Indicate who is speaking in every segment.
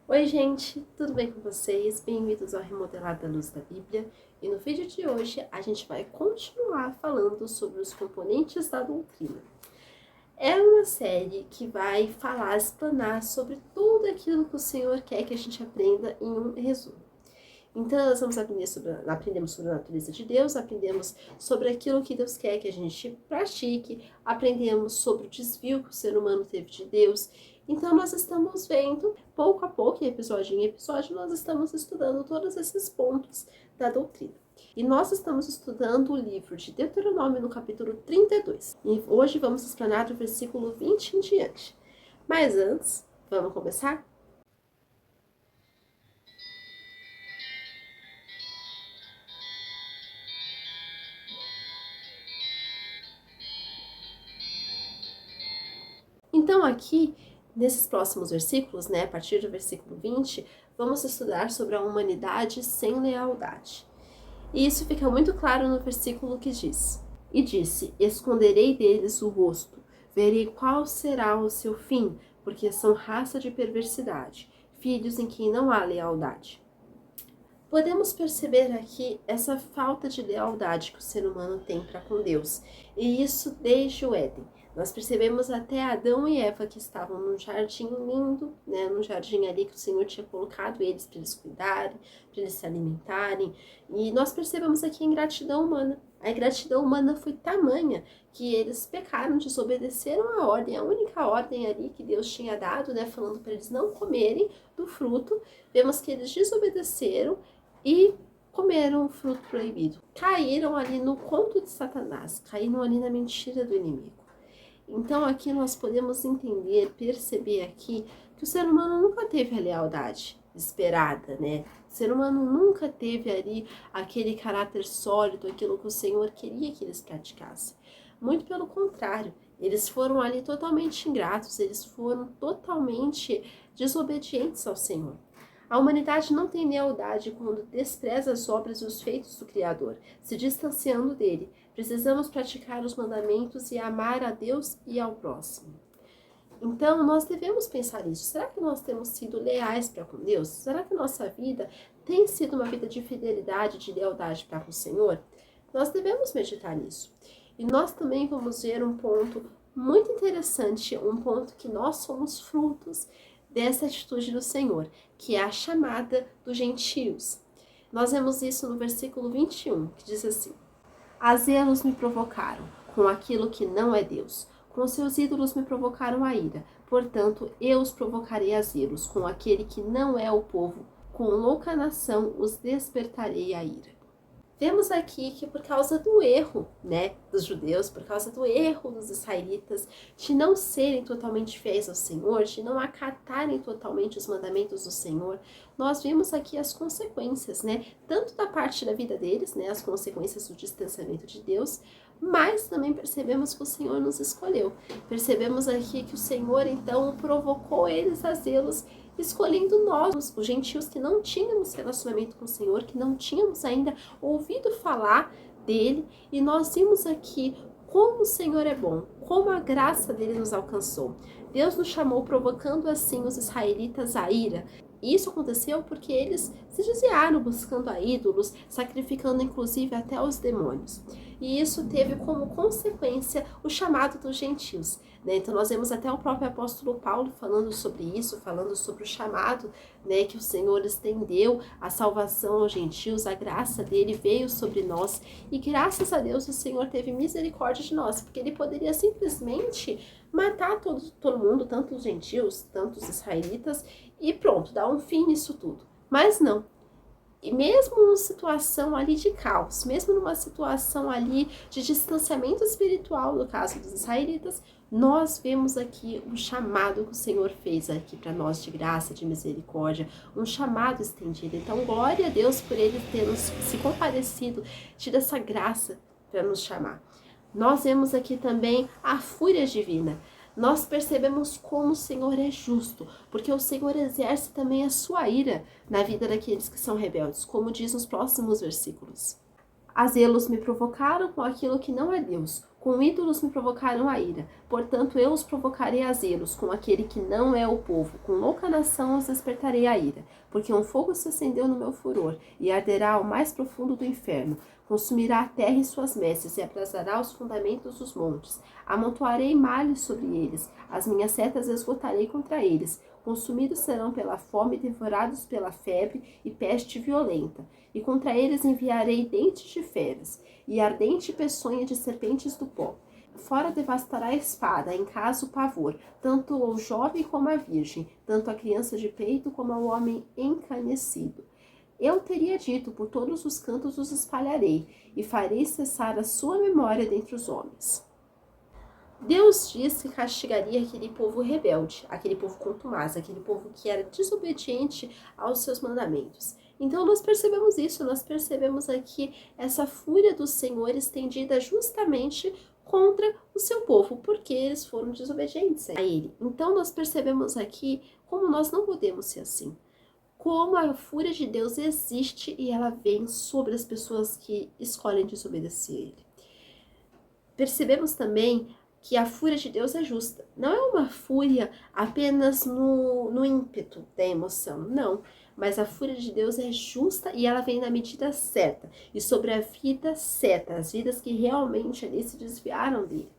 Speaker 1: Oi gente, tudo bem com vocês? Bem-vindos ao Remodelado à Luz da Bíblia. E no vídeo de hoje a gente vai continuar falando sobre os componentes da doutrina. É uma série que vai explanar sobre tudo aquilo que o Senhor quer que a gente aprenda em um resumo. Então nós vamos aprendemos sobre a natureza de Deus, aprendemos sobre aquilo que Deus quer que a gente pratique, aprendemos sobre o desvio que o ser humano teve de Deus. Então nós estamos vendo, pouco a pouco, episódio em episódio, nós estamos estudando todos esses pontos da doutrina. E nós estamos estudando o livro de Deuteronômio no capítulo 32. E hoje vamos explanar do versículo 20 em diante. Mas antes, vamos começar? Então aqui, nesses próximos versículos, a partir do versículo 20, vamos estudar sobre a humanidade sem lealdade. E isso fica muito claro no versículo que diz: E disse, esconderei deles o rosto, verei qual será o seu fim, porque são raça de perversidade, filhos em quem não há lealdade. Podemos perceber aqui essa falta de lealdade que o ser humano tem para com Deus, e isso desde o Éden. Nós percebemos até Adão e Eva que estavam num jardim lindo, num jardim ali que o Senhor tinha colocado eles para eles cuidarem, para eles se alimentarem. E nós percebemos aqui a ingratidão humana. A ingratidão humana foi tamanha que eles pecaram, desobedeceram a ordem, a única ordem ali que Deus tinha dado, falando para eles não comerem do fruto. Vemos que eles desobedeceram e comeram o fruto proibido. Caíram ali no conto de Satanás, caíram ali na mentira do inimigo. Então aqui nós podemos entender, perceber aqui que o ser humano nunca teve a lealdade esperada, O ser humano nunca teve ali aquele caráter sólido, aquilo que o Senhor queria que eles praticassem. Muito pelo contrário, eles foram ali totalmente ingratos, eles foram totalmente desobedientes ao Senhor. A humanidade não tem lealdade quando despreza as obras e os feitos do Criador, se distanciando dele. Precisamos praticar os mandamentos e amar a Deus e ao próximo. Então, nós devemos pensar nisso. Será que nós temos sido leais para com Deus? Será que nossa vida tem sido uma vida de fidelidade, de lealdade para com o Senhor? Nós devemos meditar nisso. E nós também vamos ver um ponto muito interessante, um ponto que nós somos frutos dessa atitude do Senhor, que é a chamada dos gentios. Nós vemos isso no versículo 21, que diz assim: A zelos me provocaram com aquilo que não é Deus, com seus ídolos me provocaram a ira, portanto eu os provocarei a zelos, com aquele que não é o povo, com louca nação os despertarei a ira. Vemos aqui que por causa do erro, dos judeus, por causa do erro dos israelitas, de não serem totalmente fiéis ao Senhor, de não acatarem totalmente os mandamentos do Senhor, nós vimos aqui as consequências, tanto da parte da vida deles, as consequências do distanciamento de Deus, mas também percebemos que o Senhor nos escolheu. Percebemos aqui que o Senhor, então, provocou eles a zelos, escolhendo nós, os gentios que não tínhamos relacionamento com o Senhor, que não tínhamos ainda ouvido falar dele, e nós vimos aqui como o Senhor é bom, como a graça dele nos alcançou. Deus nos chamou provocando assim os israelitas a ira. E isso aconteceu porque eles se desviaram buscando a ídolos, sacrificando inclusive até os demônios. E isso teve como consequência o chamado dos gentios. Então nós vemos até o próprio apóstolo Paulo falando sobre isso, falando sobre o chamado que o Senhor estendeu, a salvação aos gentios, a graça dele veio sobre nós. E graças a Deus o Senhor teve misericórdia de nós, porque ele poderia simplesmente matar todo mundo, tanto os gentios, tanto os israelitas, e pronto, dar um fim nisso tudo. Mas não. E mesmo numa situação ali de caos, mesmo numa situação ali de distanciamento espiritual, no caso dos israelitas, nós vemos aqui um chamado que o Senhor fez aqui para nós de graça, de misericórdia, um chamado estendido. Então, glória a Deus por ele ter nos se compadecido, tido essa graça para nos chamar. Nós vemos aqui também a fúria divina. Nós percebemos como o Senhor é justo, porque o Senhor exerce também a sua ira na vida daqueles que são rebeldes, como diz nos próximos versículos. A zelos me provocaram com aquilo que não é Deus, Com ídolos me provocaram a ira, portanto eu os provocarei a zelos, com aquele que não é o povo. Com louca nação os despertarei a ira, porque um fogo se acendeu no meu furor, e arderá ao mais profundo do inferno. Consumirá a terra e suas messes, e abrasará os fundamentos dos montes. Amontoarei males sobre eles, as minhas setas esgotarei contra eles. Consumidos serão pela fome, devorados pela febre e peste violenta. E contra eles enviarei dentes de feras, e ardente peçonha de serpentes do pó. Fora devastará a espada, em casa o pavor, tanto o jovem como a virgem, tanto a criança de peito como ao homem encanecido. Eu teria dito, por todos os cantos os espalharei, e farei cessar a sua memória dentre os homens. Deus diz que castigaria aquele povo rebelde, aquele povo contumaz, aquele povo que era desobediente aos seus mandamentos. Então nós percebemos isso, nós percebemos aqui essa fúria do Senhor estendida justamente contra o seu povo, porque eles foram desobedientes a ele. Então nós percebemos aqui como nós não podemos ser assim. Como a fúria de Deus existe e ela vem sobre as pessoas que escolhem desobedecer a ele. Percebemos também que a fúria de Deus é justa. Não é uma fúria apenas no ímpeto da emoção, não. Mas a fúria de Deus é justa e ela vem na medida certa. E sobre a vida certa, as vidas que realmente ali se desviaram dele.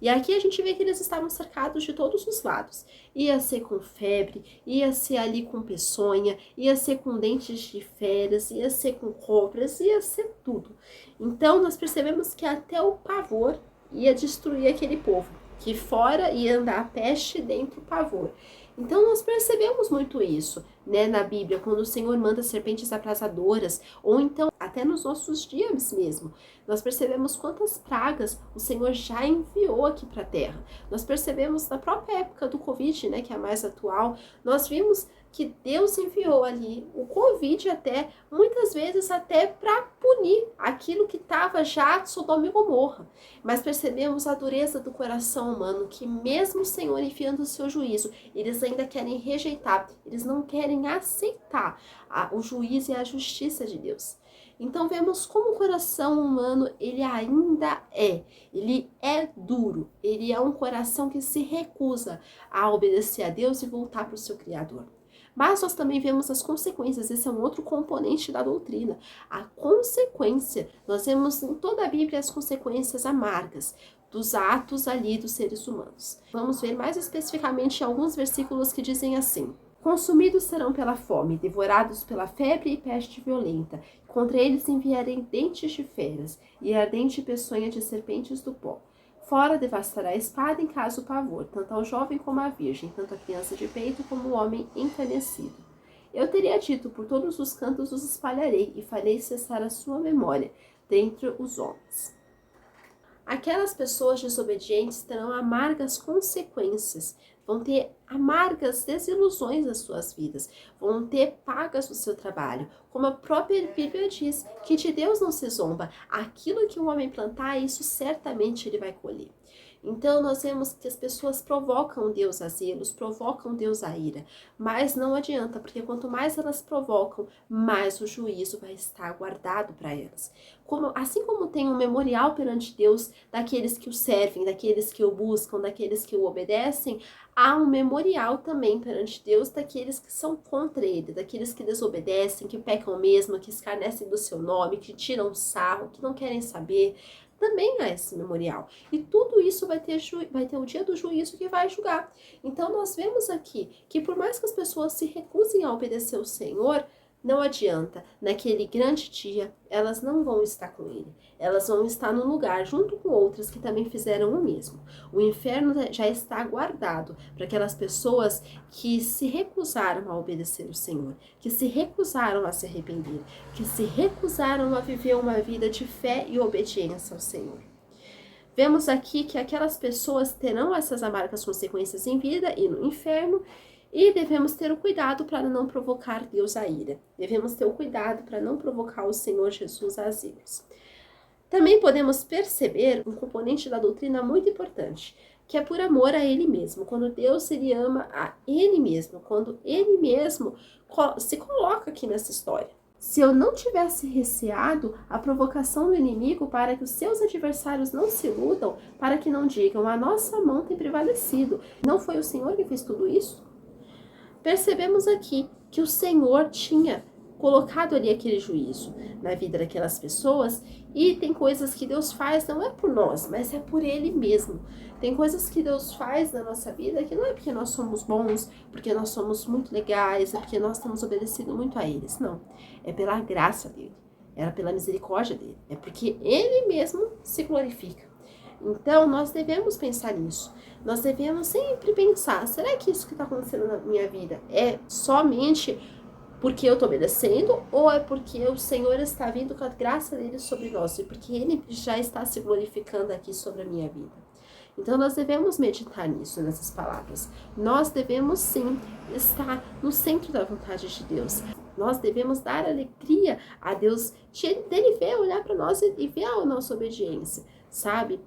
Speaker 1: E aqui a gente vê que eles estavam cercados de todos os lados. Ia ser com febre, ia ser ali com peçonha, ia ser com dentes de feras, ia ser com cobras, ia ser tudo. Então nós percebemos que até o pavor ia destruir aquele povo, que fora ia andar a peste, dentro o pavor. Então nós percebemos muito isso, né, na Bíblia, quando o Senhor manda serpentes abrasadoras, ou então até nos nossos dias mesmo. Nós percebemos quantas pragas o Senhor já enviou aqui para a Terra. Nós percebemos na própria época do Covid, né, que é a mais atual, nós vimos que Deus enviou ali o Covid até, muitas vezes até para punir aquilo que estava já Sodoma e Gomorra. Mas percebemos a dureza do coração humano, que mesmo o Senhor enviando o seu juízo, eles ainda querem rejeitar, eles não querem aceitar o juízo e a justiça de Deus. Então vemos como o coração humano, ele é duro, ele é um coração que se recusa a obedecer a Deus e voltar para o seu Criador. Mas nós também vemos as consequências, esse é um outro componente da doutrina. A consequência, nós vemos em toda a Bíblia as consequências amargas dos atos ali dos seres humanos. Vamos ver mais especificamente alguns versículos que dizem assim: consumidos serão pela fome, devorados pela febre e peste violenta. Contra eles enviarei dentes de feras e ardente peçonha de serpentes do pó. Fora devastará a espada em casa o pavor, tanto ao jovem como à virgem, tanto a criança de peito como o homem encanecido. Eu teria dito, por todos os cantos os espalharei, e farei cessar a sua memória dentre os homens. Aquelas pessoas desobedientes terão amargas consequências, vão ter amargas desilusões nas suas vidas, vão ter pagas no seu trabalho. Como a própria Bíblia diz, que de Deus não se zomba. Aquilo que o homem plantar, isso certamente ele vai colher. Então nós vemos que as pessoas provocam Deus a zelos, provocam Deus a ira, mas não adianta, porque quanto mais elas provocam, mais o juízo vai estar guardado para elas. Assim como tem um memorial perante Deus daqueles que o servem, daqueles que o buscam, daqueles que o obedecem, há um memorial também perante Deus daqueles que são contra ele, daqueles que desobedecem, que pecam mesmo, que escarnecem do seu nome, que tiram sarro, que não querem saber. Também há esse memorial. E tudo isso vai ter o dia do juízo que vai julgar. Então nós vemos aqui que por mais que as pessoas se recusem a obedecer ao Senhor, não adianta. Naquele grande dia, elas não vão estar com ele. Elas vão estar no lugar junto com outras que também fizeram o mesmo. O inferno já está guardado para aquelas pessoas que se recusaram a obedecer o Senhor, que se recusaram a se arrepender, que se recusaram a viver uma vida de fé e obediência ao Senhor. Vemos aqui que aquelas pessoas terão essas amargas consequências em vida e no inferno, e devemos ter o cuidado para não provocar Deus a ira. Devemos ter o cuidado para não provocar o Senhor Jesus a zelos. Também podemos perceber um componente da doutrina muito importante, que é por amor a Ele mesmo. Quando Deus ele ama a Ele mesmo, quando Ele mesmo se coloca aqui nessa história. Se eu não tivesse receado a provocação do inimigo para que os seus adversários não se iludam, para que não digam, a nossa mão tem prevalecido, não foi o Senhor que fez tudo isso? Percebemos aqui que o Senhor tinha colocado ali aquele juízo na vida daquelas pessoas, e tem coisas que Deus faz não é por nós, mas é por Ele mesmo. Tem coisas que Deus faz na nossa vida que não é porque nós somos bons, porque nós somos muito legais, é porque nós temos obedecido muito a eles, não. É pela graça dele, é pela misericórdia dele, é porque Ele mesmo se glorifica. Então, nós devemos pensar nisso. Nós devemos sempre pensar, será que isso que está acontecendo na minha vida é somente porque eu estou obedecendo, ou é porque o Senhor está vindo com a graça dele sobre nós, e porque ele já está se glorificando aqui sobre a minha vida? Então nós devemos meditar nisso, nessas palavras. Nós devemos sim estar no centro da vontade de Deus. Nós devemos dar alegria a Deus, dele ver, olhar para nós e ver a nossa obediência, sabe?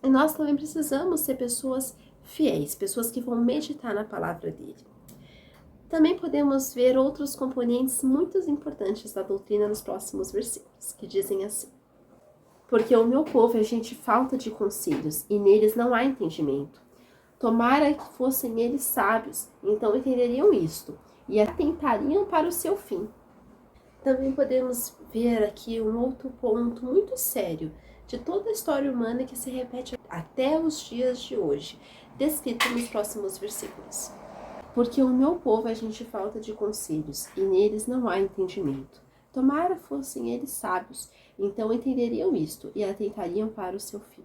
Speaker 1: E nós também precisamos ser pessoas fiéis, pessoas que vão meditar na palavra dele. Também podemos ver outros componentes muito importantes da doutrina nos próximos versículos, que dizem assim: porque o meu povo é gente falta de conselhos, e neles não há entendimento. Tomara que fossem eles sábios, então entenderiam isto, e atentariam para o seu fim. Também podemos ver aqui um outro ponto muito sério de toda a história humana que se repete até os dias de hoje, descrito nos próximos versículos. Porque o meu povo é gente falta de conselhos, e neles não há entendimento. Tomara fossem eles sábios, então entenderiam isto e atentariam para o seu fim.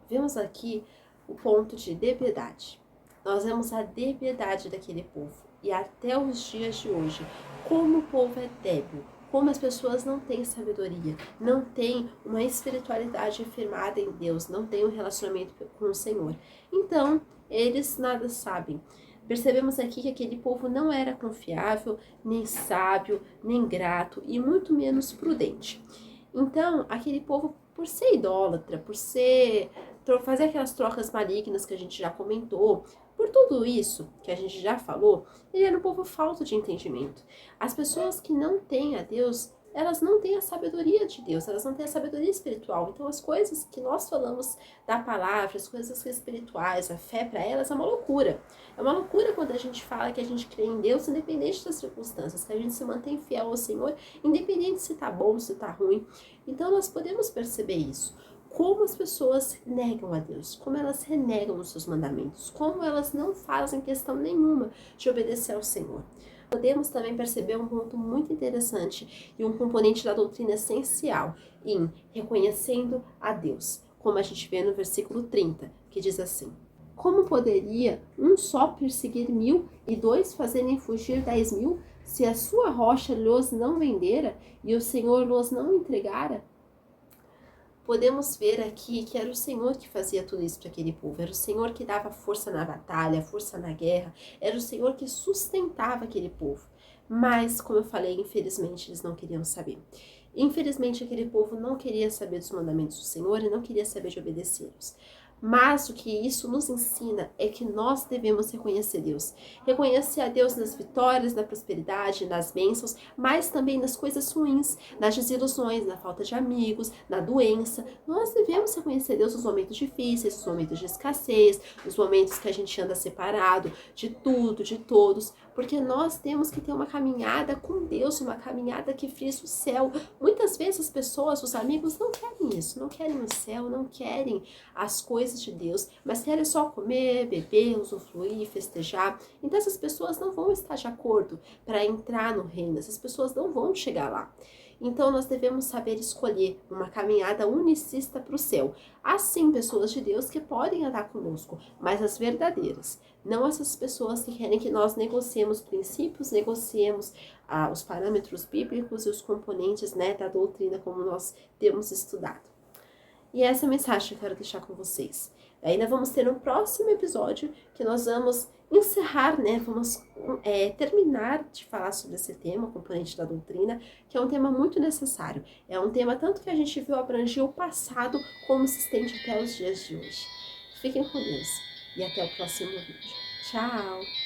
Speaker 1: Vemos aqui o ponto de debilidade. Nós vemos a debilidade daquele povo, e até os dias de hoje, como o povo é débil, como as pessoas não têm sabedoria, não têm uma espiritualidade firmada em Deus, não têm um relacionamento com o Senhor. Então, eles nada sabem. Percebemos aqui que aquele povo não era confiável, nem sábio, nem grato e muito menos prudente. Então, aquele povo, por ser idólatra, por fazer aquelas trocas malignas que a gente já comentou, por tudo isso que a gente já falou, ele era um povo falto de entendimento. As pessoas que não têm a Deus, elas não têm a sabedoria de Deus, elas não têm a sabedoria espiritual. Então as coisas que nós falamos da palavra, as coisas espirituais, a fé para elas é uma loucura. É uma loucura quando a gente fala que a gente crê em Deus independente das circunstâncias, que a gente se mantém fiel ao Senhor, independente se tá bom, se tá ruim. Então nós podemos perceber isso. Como as pessoas negam a Deus, como elas renegam os seus mandamentos, como elas não fazem questão nenhuma de obedecer ao Senhor. Podemos também perceber um ponto muito interessante e um componente da doutrina essencial em reconhecendo a Deus, como a gente vê no versículo 30, que diz assim: como poderia um só perseguir 1000 e 2 fazerem fugir 10.000, se a sua rocha lhos não vendera e o Senhor lhos não entregara? Podemos ver aqui que era o Senhor que fazia tudo isso para aquele povo, era o Senhor que dava força na batalha, força na guerra, era o Senhor que sustentava aquele povo. Mas, como eu falei, infelizmente eles não queriam saber. Infelizmente aquele povo não queria saber dos mandamentos do Senhor e não queria saber de obedecê-los. Mas o que isso nos ensina é que nós devemos reconhecer Deus. Reconhecer a Deus nas vitórias, na prosperidade, nas bênçãos, mas também nas coisas ruins, nas desilusões, na falta de amigos, na doença. Nós devemos reconhecer Deus nos momentos difíceis, nos momentos de escassez, nos momentos que a gente anda separado de tudo, de todos, porque nós temos que ter uma caminhada com Deus, uma caminhada que frisa o céu. Muitas vezes as pessoas, os amigos não querem isso, não querem o céu, não querem as coisas de Deus, mas querem só comer, beber, usufruir, festejar. Então essas pessoas não vão estar de acordo para entrar no reino, essas pessoas não vão chegar lá. Então nós devemos saber escolher uma caminhada unicista para o céu. Há sim pessoas de Deus que podem andar conosco, mas as verdadeiras, não essas pessoas que querem que nós negociemos princípios, negociemos os parâmetros bíblicos e os componentes, da doutrina como nós temos estudado. E essa é a mensagem que eu quero deixar com vocês. Ainda vamos ter um próximo episódio que nós vamos encerrar, vamos terminar de falar sobre esse tema, o componente da doutrina, que é um tema muito necessário. É um tema tanto que a gente viu abranger o passado, como se estende até os dias de hoje. Fiquem com Deus e até o próximo vídeo. Tchau!